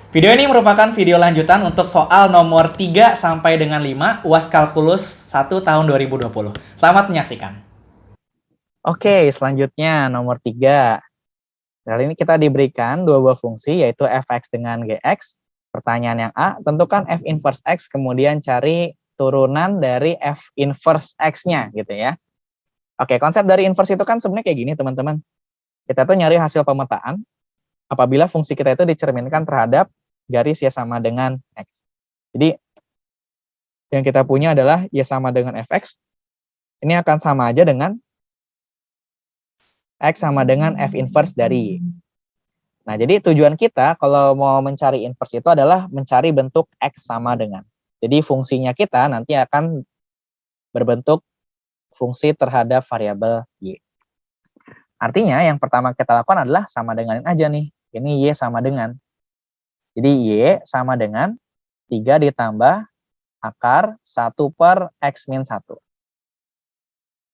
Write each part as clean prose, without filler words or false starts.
Video ini merupakan video lanjutan untuk soal nomor 3 sampai dengan 5 UAS Kalkulus 1 tahun 2020. Selamat menyaksikan. Oke, selanjutnya nomor 3. Kali ini kita diberikan dua buah fungsi yaitu fx dengan gx. Pertanyaan yang A, tentukan f inverse x kemudian cari turunan dari f inverse x-nya gitu ya. Oke, konsep dari inverse itu kan sebenarnya kayak gini teman-teman. Kita tuh nyari hasil pemetaan apabila fungsi kita itu dicerminkan terhadap garis y sama dengan x. Jadi yang kita punya adalah y sama dengan fx. Ini akan sama aja dengan x sama dengan f inverse dari y. Nah, jadi tujuan kita kalau mau mencari inverse itu adalah mencari bentuk x sama dengan. Jadi fungsinya kita nanti akan berbentuk fungsi terhadap variabel y. Artinya yang pertama kita lakukan adalah sama denganin aja nih. Ini y sama dengan. Jadi y sama dengan 3 ditambah akar 1 per x min 1.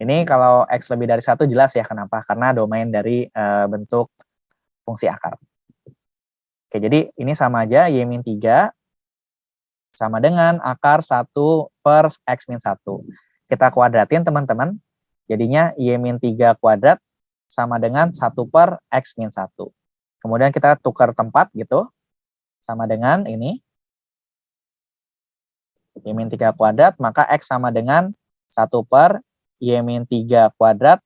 Ini kalau x lebih dari 1 jelas ya kenapa? Karena domain dari bentuk fungsi akar. Oke, jadi ini sama aja y min 3 sama dengan akar 1 per x min 1. Kita kuadratin teman-teman. Jadinya y min 3 kuadrat sama dengan 1 per x min 1. Kemudian kita tukar tempat gitu. Sama dengan ini. Y min 3 kuadrat, maka x sama dengan 1 per y min 3 kuadrat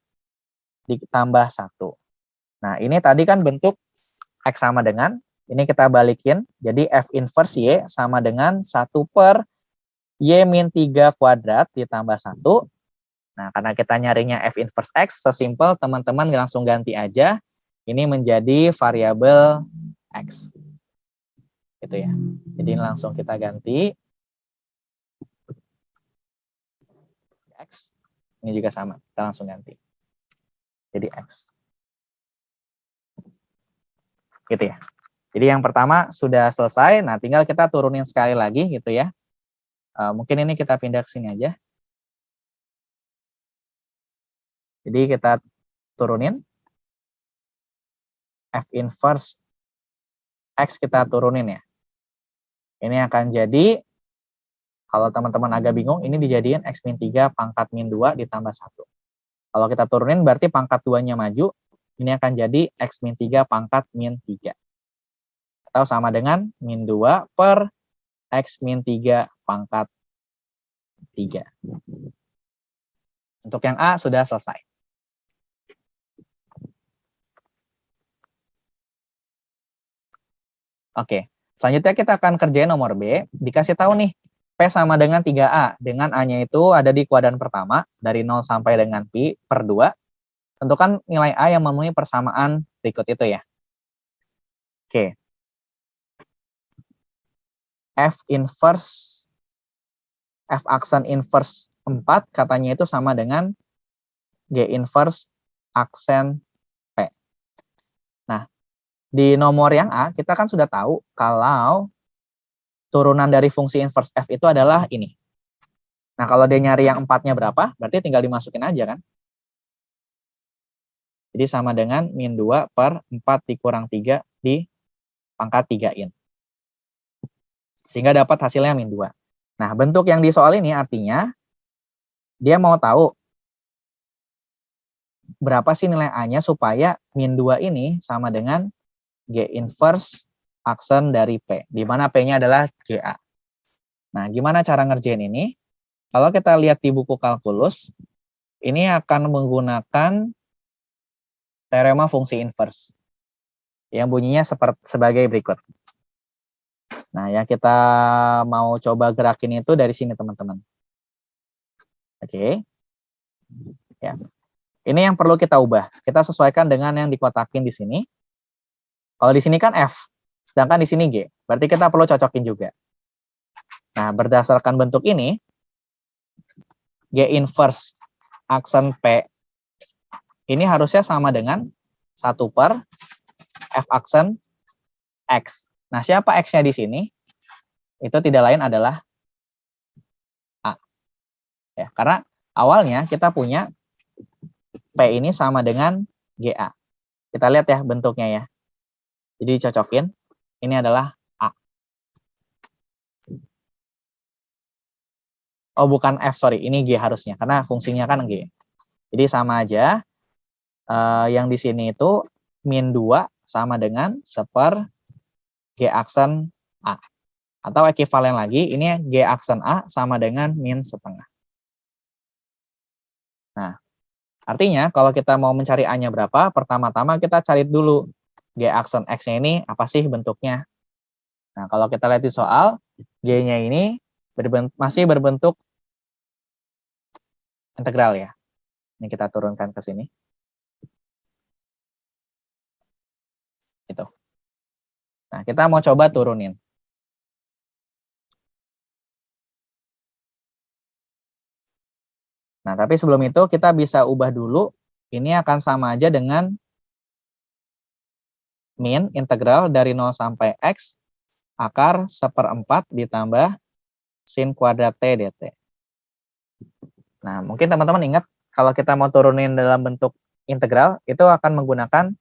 ditambah 1. Nah, ini tadi kan bentuk x sama dengan, ini kita balikin, jadi f inverse y sama dengan 1 per y min 3 kuadrat ditambah 1. Nah, karena kita nyarinya f inverse x, sesimpel teman-teman langsung ganti aja, ini menjadi variabel x. Gitu ya. Jadi langsung kita ganti. X. Ini juga sama, kita langsung ganti. Jadi X. Gitu ya. Jadi yang pertama sudah selesai, nah tinggal kita turunin sekali lagi gitu ya. Mungkin ini kita pindah ke sini aja. Jadi kita turunin. F inverse X kita turunin ya. Ini akan jadi, kalau teman-teman agak bingung, ini dijadiin X min 3 pangkat min 2 ditambah 1. Kalau kita turunin berarti pangkat 2-nya maju, ini akan jadi X min 3 pangkat min 3. Atau sama dengan min 2 per X min 3 pangkat 3. Untuk yang A sudah selesai. Oke, selanjutnya kita akan kerjain nomor B. Dikasih tahu nih, P sama dengan 3A. Dengan A-nya itu ada di kuadran pertama, dari 0 sampai dengan pi per 2. Tentukan nilai A yang memenuhi persamaan berikut itu ya. Oke. F inverse, F aksen inverse 4 katanya itu sama dengan G inverse aksen P. Nah, di nomor yang A kita kan sudah tahu kalau turunan dari fungsi inverse F itu adalah ini. Nah, kalau dia nyari yang 4-nya berapa, berarti tinggal dimasukin aja kan. Jadi sama dengan min 2 per 4 dikurang 3 di pangkat 3-in. Sehingga dapat hasilnya min 2. Nah, bentuk yang di soal ini artinya dia mau tahu berapa sih nilai A-nya supaya min 2 ini sama dengan G inverse aksen dari P, di mana P-nya adalah GA. Nah, gimana cara ngerjain ini? Kalau kita lihat di buku kalkulus, ini akan menggunakan teorema fungsi inverse, yang bunyinya sebagai berikut. Nah, yang kita mau coba gerakin itu dari sini, teman-teman. Oke. Ya. Ini yang perlu kita ubah. Kita sesuaikan dengan yang dikotakin di sini. Kalau di sini kan F, sedangkan di sini G. Berarti kita perlu cocokin juga. Nah, berdasarkan bentuk ini, G inverse aksen P ini harusnya sama dengan 1 per F aksen X. Nah, siapa X-nya di sini? Itu tidak lain adalah A. Ya, karena awalnya kita punya P ini sama dengan GA. Kita lihat ya bentuknya ya. Jadi cocokin, ini adalah A. Oh, bukan F, sorry. Ini G harusnya, karena fungsinya kan G. Jadi sama aja. Yang di sini itu min 2 sama dengan seper G aksen A. Atau ekivalen lagi, ini G aksen A sama dengan min setengah. Nah, artinya kalau kita mau mencari A-nya berapa, pertama-tama kita cari dulu G aksen X-nya ini apa sih bentuknya. Nah, kalau kita lihat di soal, G-nya ini masih berbentuk integral ya. Ini kita turunkan ke sini. Gitu. Nah, kita mau coba turunin. Nah, tapi sebelum itu kita bisa ubah dulu. Ini akan sama aja dengan min integral dari 0 sampai X akar seperempat ditambah sin kuadrat T dt. Nah, mungkin teman-teman ingat kalau kita mau turunin dalam bentuk integral, itu akan menggunakan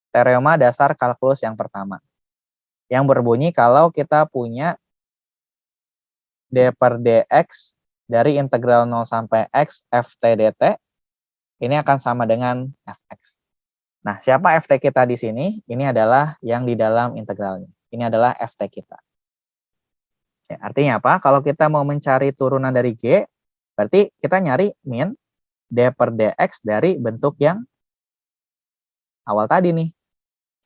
teorema dasar kalkulus yang pertama. Yang berbunyi kalau kita punya d per dx dari integral 0 sampai x ft dt, ini akan sama dengan fx. Nah, siapa ft kita di sini? Ini adalah yang di dalam integralnya. Ini adalah ft kita. Ya, artinya apa? Kalau kita mau mencari turunan dari G, berarti kita nyari min d per dx dari bentuk yang awal tadi nih.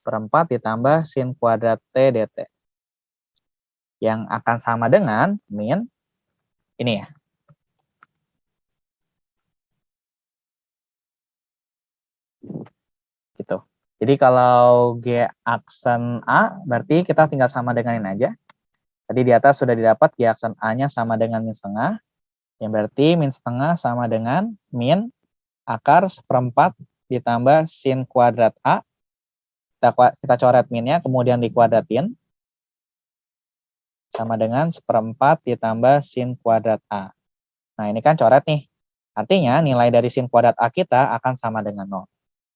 Perempat ditambah sin kuadrat T dt. Yang akan sama dengan min, ini ya. Gitu. Jadi kalau G aksen A, berarti kita tinggal sama dengan ini aja. Tadi di atas sudah didapat G aksen A-nya sama dengan min setengah. Yang berarti min setengah sama dengan min akar seperempat ditambah sin kuadrat A. Kita coret minnya, kemudian dikuadratin. Sama dengan seperempat ditambah sin kuadrat A. Nah, ini kan coret nih. Artinya nilai dari sin kuadrat A kita akan sama dengan 0.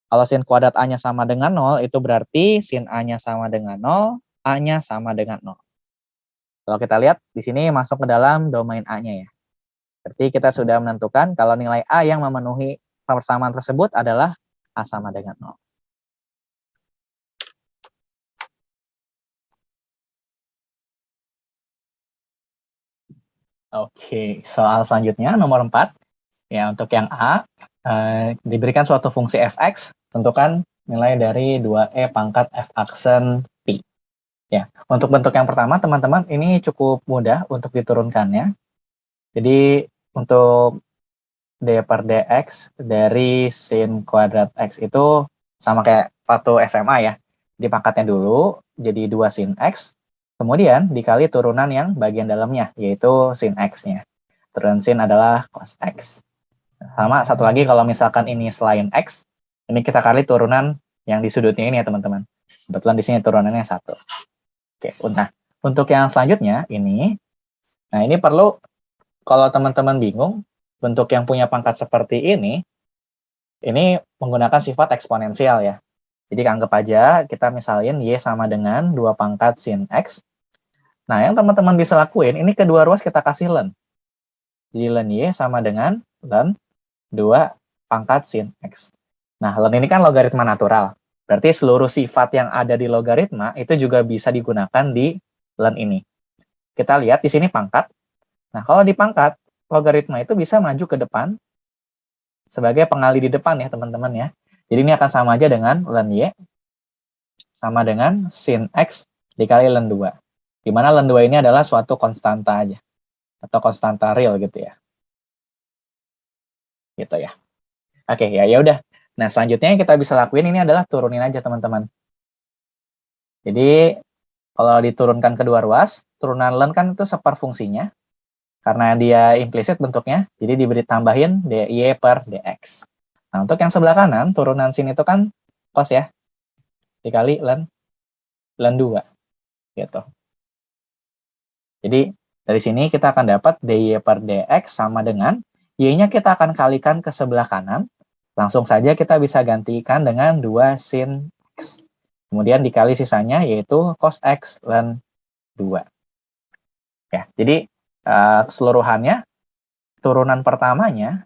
Kalau sin kuadrat A-nya sama dengan 0, itu berarti sin A-nya sama dengan 0, A-nya sama dengan 0. Kalau kita lihat, di sini masuk ke dalam domain A-nya ya. Berarti kita sudah menentukan kalau nilai A yang memenuhi persamaan tersebut adalah A sama dengan 0. Oke, soal selanjutnya nomor 4. Ya, untuk yang A, diberikan suatu fungsi fx, tentukan nilai dari 2e pangkat f aksen pi. Ya, untuk bentuk yang pertama, teman-teman, ini cukup mudah untuk diturunkannya. Jadi, untuk d per dx dari sin kuadrat x itu sama kayak waktu SMA ya. Dipangkatnya dulu, jadi 2 sin x, kemudian dikali turunan yang bagian dalamnya, yaitu sin x-nya. Turunan sin adalah cos x. Sama satu lagi kalau misalkan ini selain X, ini kita kali turunan yang di sudutnya ini ya teman-teman. Kebetulan di sini turunannya 1. Oke, nah untuk yang selanjutnya ini, nah ini perlu kalau teman-teman bingung, bentuk yang punya pangkat seperti ini menggunakan sifat eksponensial ya. Jadi anggap aja kita misalin Y sama dengan 2 pangkat sin X. Nah yang teman-teman bisa lakuin, ini kedua ruas kita kasih len. Jadi len Y sama dengan len 2 pangkat sin X. Nah, len ini kan logaritma natural. Berarti seluruh sifat yang ada di logaritma itu juga bisa digunakan di len ini. Kita lihat di sini pangkat. Nah, kalau di pangkat, logaritma itu bisa maju ke depan sebagai pengali di depan ya, teman-teman ya. Jadi ini akan sama aja dengan len Y sama dengan sin X dikali len 2. Di mana len 2 ini adalah suatu konstanta aja. Atau konstanta real gitu ya. Gitu ya. Oke, ya udah. Nah, selanjutnya yang kita bisa lakuin ini adalah turunin aja, teman-teman. Jadi, kalau diturunkan kedua ruas, turunan len kan itu seperfungsinya. Karena dia implisit bentuknya, jadi diberi tambahin dy per dx. Nah, untuk yang sebelah kanan, turunan sin itu kan cos ya. Dikali len 2. Gitu. Jadi, dari sini kita akan dapat dy per dx sama dengan y-nya kita akan kalikan ke sebelah kanan. Langsung saja kita bisa gantikan dengan 2 sin X. Kemudian dikali sisanya yaitu cos X len 2. Ya, jadi keseluruhannya turunan pertamanya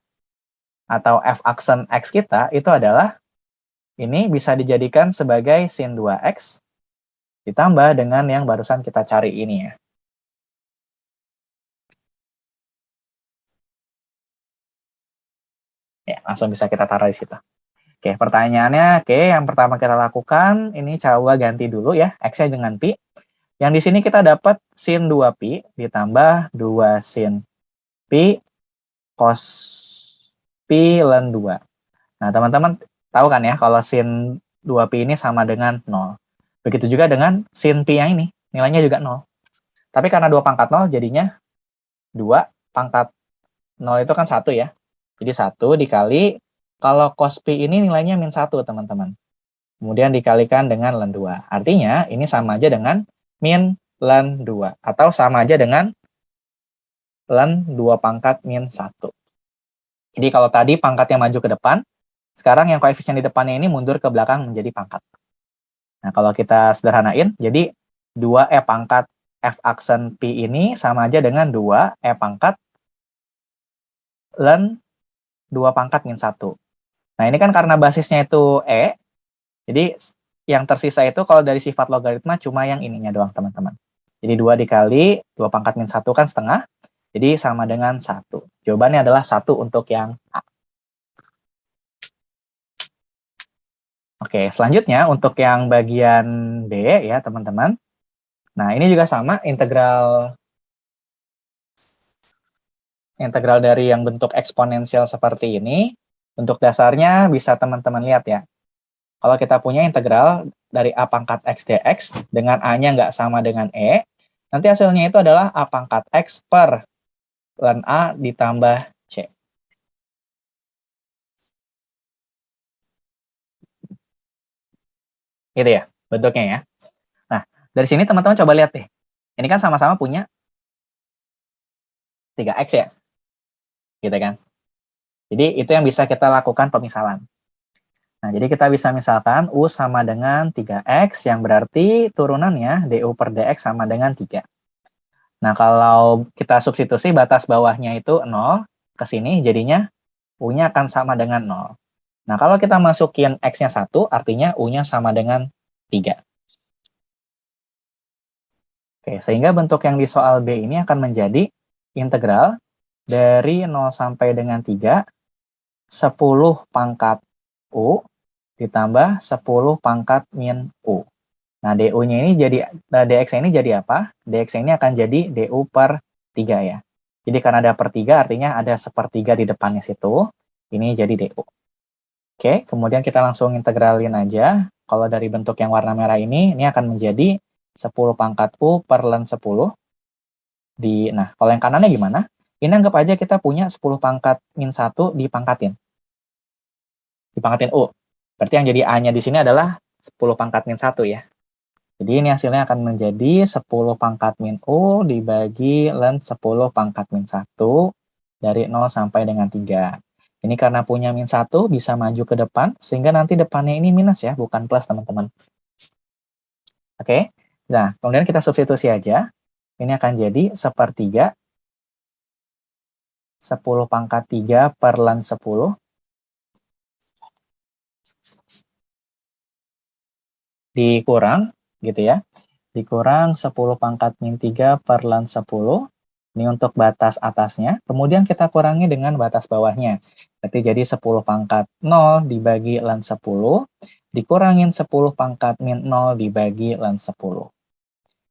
atau f aksen x kita itu adalah ini bisa dijadikan sebagai sin 2x ditambah dengan yang barusan kita cari ini ya. Ya, langsung bisa kita taruh di situ. Oke, pertanyaannya, yang pertama kita lakukan, ini coba ganti dulu ya, x-nya dengan pi. Yang di sini kita dapat sin 2pi ditambah 2 sin pi cos pi ln 2. Nah, teman-teman tahu kan ya, kalau sin 2pi ini sama dengan 0. Begitu juga dengan sin pi yang ini, nilainya juga 0. Tapi karena 2 pangkat 0, jadinya 2 pangkat 0 itu kan 1 ya. Jadi 1 dikali, kalau cos pi ini nilainya min 1, teman-teman. Kemudian dikalikan dengan ln 2. Artinya, ini sama aja dengan min ln 2. Atau sama aja dengan ln 2 pangkat min 1. Jadi kalau tadi pangkatnya maju ke depan, sekarang yang koefisien di depannya ini mundur ke belakang menjadi pangkat. Nah, kalau kita sederhanain, jadi 2e pangkat f aksen pi ini sama aja dengan 2e pangkat ln 2 pangkat min 1. Nah, ini kan karena basisnya itu E, jadi yang tersisa itu kalau dari sifat logaritma cuma yang ininya doang, teman-teman. Jadi 2 dikali 2 pangkat min 1 kan setengah, jadi sama dengan 1. Jawabannya adalah 1 untuk yang A. Oke, selanjutnya untuk yang bagian B ya, teman-teman. Nah, ini juga sama, integral dari yang bentuk eksponensial seperti ini. Untuk dasarnya bisa teman-teman lihat ya. Kalau kita punya integral dari a pangkat x dx dengan a-nya nggak sama dengan e, nanti hasilnya itu adalah a pangkat x per ln a ditambah c. Gitu ya, bentuknya ya. Nah, dari sini teman-teman coba lihat deh. Ini kan sama-sama punya 3x ya. Gitu kan. Jadi itu yang bisa kita lakukan pemisalan. Nah, jadi kita bisa misalkan U sama dengan 3x, yang berarti turunannya du per dx sama dengan 3. Nah, kalau kita substitusi batas bawahnya itu 0 ke sini, jadinya U-nya akan sama dengan 0. Nah, kalau kita masukin X-nya 1, artinya U-nya sama dengan 3. Oke, sehingga bentuk yang di soal B ini akan menjadi integral dari 0 sampai dengan 3, 10 pangkat U ditambah 10 pangkat min U. Nah, du-nya ini jadi, dx-nya ini jadi apa? Dx ini akan jadi du per 3 ya. Jadi karena ada per 3, artinya ada sepertiga di depannya situ. Ini jadi du. Oke, kemudian kita langsung integralin aja. Kalau dari bentuk yang warna merah ini akan menjadi 10 pangkat U per ln 10. Nah, kalau yang kanannya gimana? Ini anggap aja kita punya 10 pangkat min 1 dipangkatin. Dipangkatin U. Berarti yang jadi A-nya di sini adalah 10 pangkat min 1 ya. Jadi ini hasilnya akan menjadi 10 pangkat min U dibagi ln 10 pangkat min 1 dari 0 sampai dengan 3. Ini karena punya min 1 bisa maju ke depan, sehingga nanti depannya ini minus ya, bukan plus teman-teman. Oke, nah kemudian kita substitusi aja. Ini akan jadi sepertiga 10 pangkat 3 per ln 10 dikurang gitu ya, dikurang 10 pangkat min 3 per ln 10. Ini untuk batas atasnya, kemudian kita kurangi dengan batas bawahnya. Berarti jadi 10 pangkat 0 dibagi ln 10, dikurangin 10 pangkat min 0 dibagi ln 10.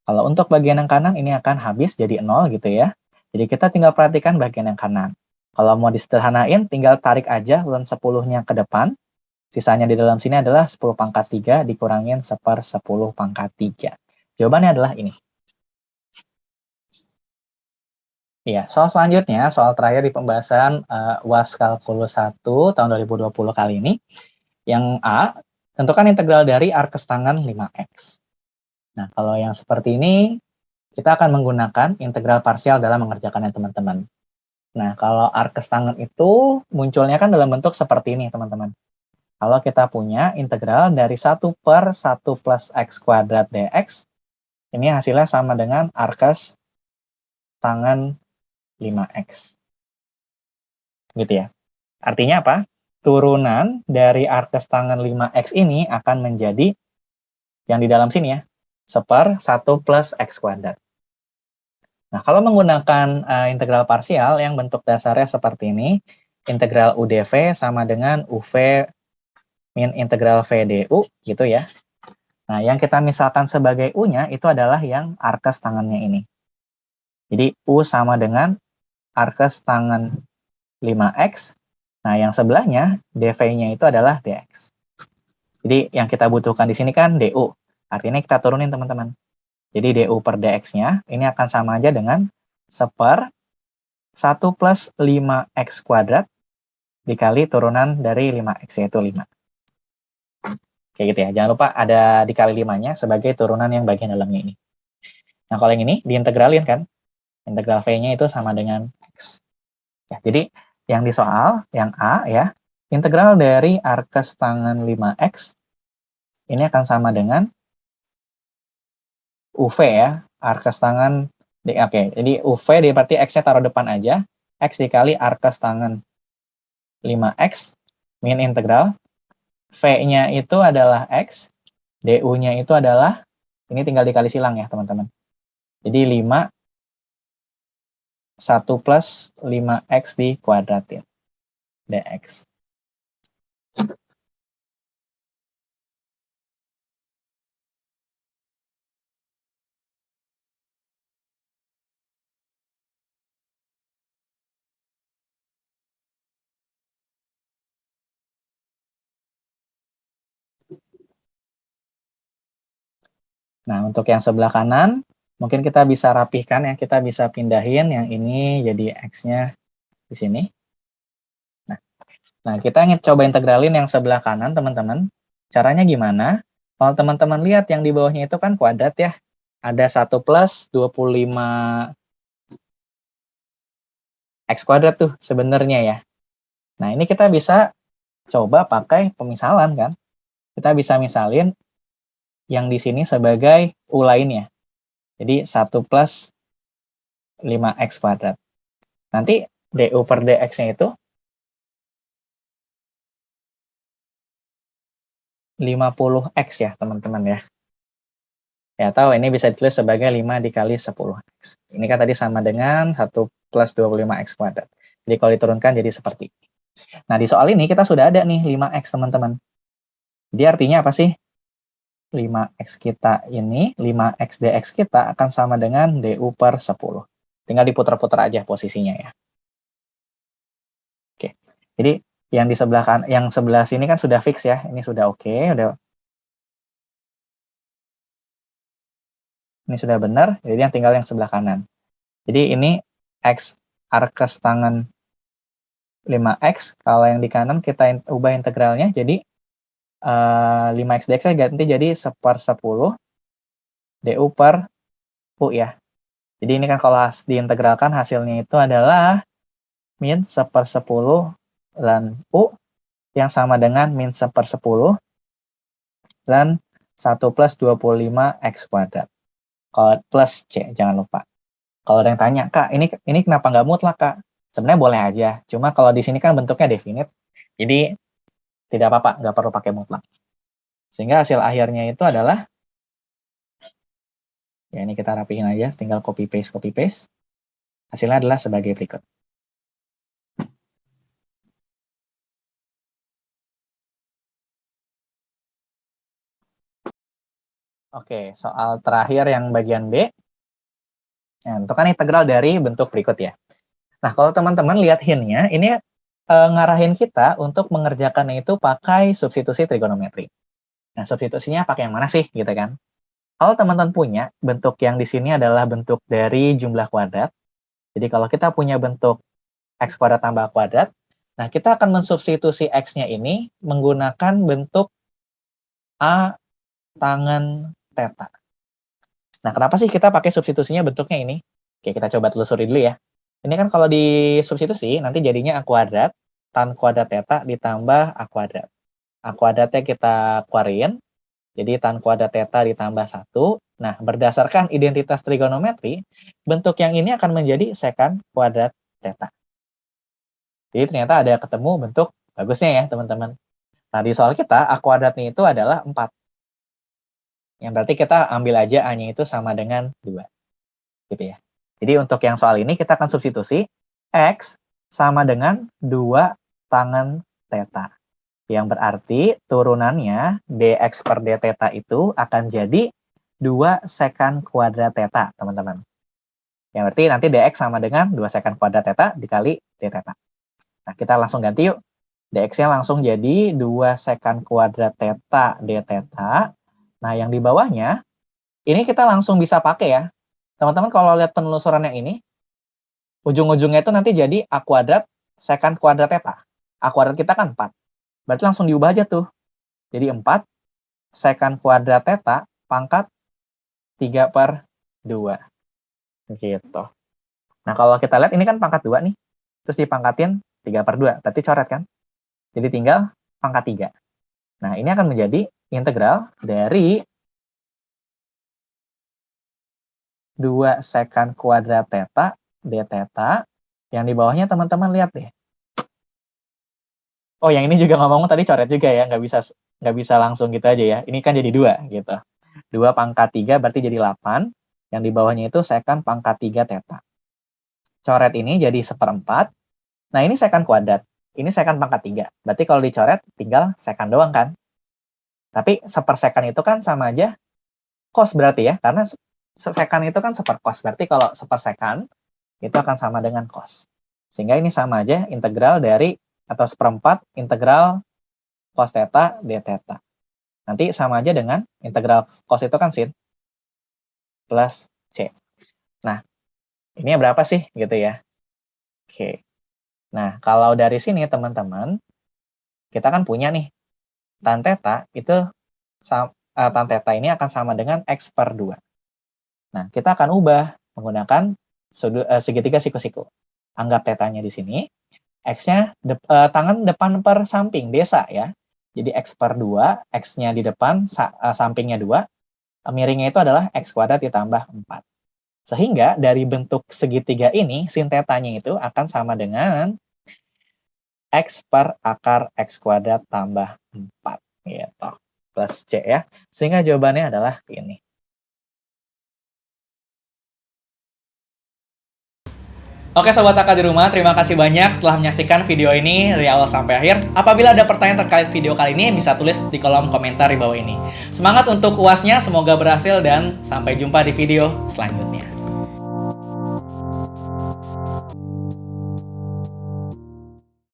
Kalau untuk bagian yang kanan ini akan habis jadi 0 gitu ya. Jadi kita tinggal perhatikan bagian yang kanan. Kalau mau disederhanain, tinggal tarik aja ln 10-nya ke depan. Sisanya di dalam sini adalah 10 pangkat 3 dikurangin 1/10 pangkat 3. Jawabannya adalah ini. Iya, soal selanjutnya, soal terakhir di pembahasan UAS Kalkulus 1 tahun 2020 kali ini. Yang A, tentukan integral dari arkes tangen 5x. Nah, kalau yang seperti ini, kita akan menggunakan integral parsial dalam mengerjakannya, teman-teman. Nah, kalau arkes tangen itu munculnya kan dalam bentuk seperti ini, teman-teman. Kalau kita punya integral dari 1 per 1 plus x kuadrat dx, ini hasilnya sama dengan arkes tangen 5x. gitu ya. Artinya apa? Turunan dari arkes tangen 5x ini akan menjadi yang di dalam sini ya, 1/1 plus x kuadrat. Nah, kalau menggunakan integral parsial yang bentuk dasarnya seperti ini, integral UdV sama dengan UV min integral V du gitu ya. Nah, yang kita misalkan sebagai U-nya itu adalah yang arkes tangennya ini. Jadi U sama dengan arkes tangen 5x. Nah, yang sebelahnya dV-nya itu adalah dx. Jadi yang kita butuhkan di sini kan du. Artinya kita turunin teman-teman. Jadi du per dx-nya ini akan sama aja dengan 1/1 plus 5x kuadrat dikali turunan dari 5x yaitu 5. Kayak gitu ya. Jangan lupa ada dikali 5-nya sebagai turunan yang bagian dalamnya ini. Nah, kalau yang ini diintegralin kan. Integral V-nya itu sama dengan x. Ya, jadi yang di soal, yang A ya, integral dari arkes tangen 5x ini akan sama dengan UV ya, arkes tangen, oke, jadi UV berarti X-nya taruh depan aja, X dikali arkes tangen 5x min integral, V-nya itu adalah X, DU-nya itu adalah, ini tinggal dikali silang ya teman-teman. Jadi 5, 1 plus 5x dikuadratin, dx. Nah, untuk yang sebelah kanan, mungkin kita bisa rapihkan ya, kita bisa pindahin yang ini jadi X-nya di sini. Nah, kita ingin coba integralin yang sebelah kanan, teman-teman. Caranya gimana? Kalau teman-teman lihat yang di bawahnya itu kan kuadrat ya. Ada 1 plus 25 X kuadrat tuh sebenarnya ya. Nah, ini kita bisa coba pakai pemisalan kan. Kita bisa misalin yang di sini sebagai U lainnya. Jadi 1 plus 5X kuadrat. Nanti DU per DX-nya itu 50X ya, teman-teman ya. Ya, atau ini bisa ditulis sebagai 5 dikali 10X. Ini kan tadi sama dengan 1 plus 25X kuadrat. Jadi kalau diturunkan jadi seperti ini. Nah, di soal ini kita sudah ada nih 5X, teman-teman. Jadi artinya apa sih? 5X kita ini, 5X dx kita akan sama dengan DU per 10. Tinggal diputar-putar aja posisinya ya. Oke. Jadi yang di sebelah kan, yang sebelah sini kan sudah fix ya. Ini sudah oke, ini sudah benar. Jadi yang tinggal yang sebelah kanan. Jadi ini X arkes tangen 5x, kalau yang di kanan kita ubah integralnya jadi 5x dx ganti jadi 1/10 du per u ya. Jadi ini kan kalau diintegralkan hasilnya itu adalah min 1/10 ln u yang sama dengan min 1/10 ln 1 plus 25x kuadrat. Kalau plus C, jangan lupa. Kalau ada yang tanya, Kak, ini kenapa nggak mutlak, Kak? Sebenarnya boleh aja. Cuma kalau di sini kan bentuknya definite. Jadi tidak apa-apa, nggak perlu pakai mutlak. Sehingga hasil akhirnya itu adalah, ya ini kita rapihin aja, tinggal copy paste. Hasilnya adalah sebagai berikut. Oke, soal terakhir yang bagian B. Nah, itu kan integral dari bentuk berikut ya. Nah, kalau teman-teman lihat hint-nya, ini ngarahin kita untuk mengerjakannya itu pakai substitusi trigonometri. Nah, substitusinya pakai yang mana sih, gitu kan? Kalau teman-teman punya bentuk yang di sini adalah bentuk dari jumlah kuadrat. Jadi kalau kita punya bentuk X kuadrat tambah kuadrat, nah kita akan mensubstitusi X-nya ini menggunakan bentuk A tangen theta. Nah, kenapa sih kita pakai substitusinya bentuknya ini? Oke, kita coba telusuri dulu ya. Ini kan kalau disubstitusi, nanti jadinya A kuadrat, tan kuadrat theta ditambah A kuadrat. A kuadratnya kita keluarin, jadi tan kuadrat theta ditambah 1. Nah, berdasarkan identitas trigonometri, bentuk yang ini akan menjadi secant kuadrat theta. Jadi ternyata ada ketemu bentuk bagusnya ya teman-teman. Nah di soal kita A kuadratnya itu adalah 4. Yang berarti kita ambil aja A-nya itu sama dengan 2. Gitu ya. Jadi untuk yang soal ini kita akan substitusi X sama dengan 2 tangen theta. Yang berarti turunannya dx per d theta itu akan jadi 2 sekant kuadrat theta, teman-teman. Yang berarti nanti dx sama dengan 2 sekant kuadrat theta dikali d theta. Nah, kita langsung ganti yuk. Dx-nya langsung jadi 2 sekant kuadrat theta d theta. Nah, yang di bawahnya, ini kita langsung bisa pakai ya. Teman-teman kalau lihat penelusuran yang ini, ujung-ujungnya itu nanti jadi A kuadrat sekant kuadrat theta. A kuadrat kita kan 4. Berarti langsung diubah aja tuh. Jadi 4 sekant kuadrat theta pangkat 3 per 2. Gitu. Nah, kalau kita lihat ini kan pangkat 2 nih. Terus dipangkatin 3 per 2. Berarti coret kan? Jadi tinggal pangkat 3. Nah, ini akan menjadi integral dari 2 sekant kuadrat theta d theta. Yang di bawahnya teman-teman lihat deh. Oh, yang ini juga ngomong tadi coret juga ya. Nggak bisa langsung gitu aja ya. Ini kan jadi 2 gitu. 2 pangkat 3 berarti jadi 8. Yang di bawahnya itu sekant pangkat 3 theta. Coret ini jadi 1/4. Nah, ini sekant kuadrat. Ini sekant pangkat 3. Berarti kalau dicoret tinggal sekant doang kan. Tapi 1/sekant itu kan sama aja cos berarti ya. Karena sekant itu kan 1/cos. Berarti kalau 1/sekant itu akan sama dengan cos. Sehingga ini sama aja integral dari atau 1/4 integral cos theta d theta. Nanti sama aja dengan integral cos itu kan sin plus c. Nah, ini berapa sih gitu ya? Oke. Nah, kalau dari sini teman-teman, kita kan punya nih, tan theta itu tan theta ini akan sama dengan x per 2. Nah, kita akan ubah menggunakan segitiga siku-siku. Anggap tetanya di sini, x-nya tangan depan per samping, desa ya. Jadi x per 2, x-nya di depan, sampingnya 2, miringnya itu adalah x kuadrat ditambah 4. Sehingga dari bentuk segitiga ini, sin tetanya itu akan sama dengan x per akar x kuadrat tambah 4. Gitu. Plus c ya. Sehingga jawabannya adalah ini. Oke Sobat AK di rumah, terima kasih banyak telah menyaksikan video ini dari awal sampai akhir. Apabila ada pertanyaan terkait video kali ini, bisa tulis di kolom komentar di bawah ini. Semangat untuk UASnya, semoga berhasil dan sampai jumpa di video selanjutnya.